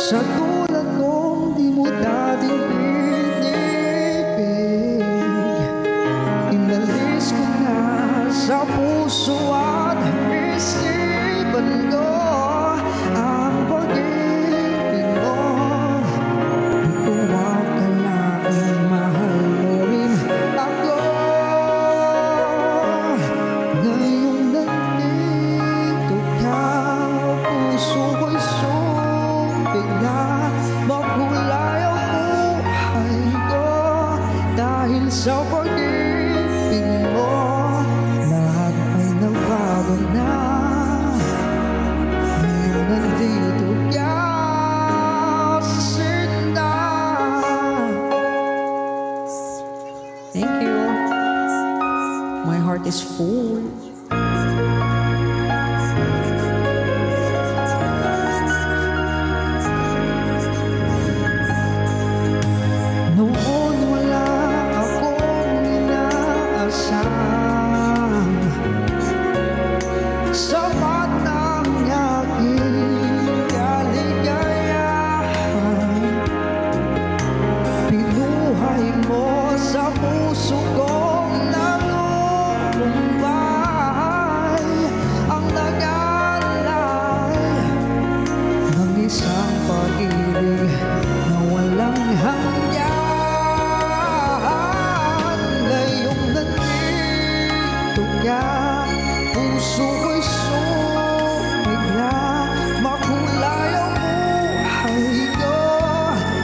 Sa tulad nung di mo dating pinibig, inalis ko na sa puso at isipan ko ang pag-ibig mo. Huwag ka lang, mahal mo rin ako. Ngayong nandito ka, puso ko'y bigla makulay ang buhay ko. Dahil sa pag-ibig mo, lahat ay nagbago na. Ngayon nandito ka, Sinta. Thank you. My heart is full. Noon wala akong inaasam, sapat ang aking kaligayahan. Pinuhay mo sa puso kong nalumbay ang nag-alay ng isang pag-ibig na walang hanggan. Ngayong nandito ka, puso ko'y sumigla, makulay ang buhay ko.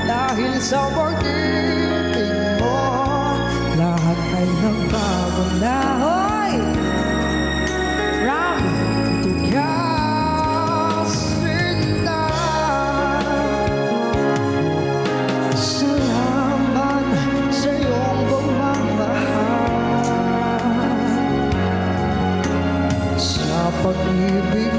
Dahil sa pag-ibig mo, lahat ay nagbago na. Hoy! Ram! Ito ka, Sinta. Salamat sa iyong pagmamahal, sa pag-ibig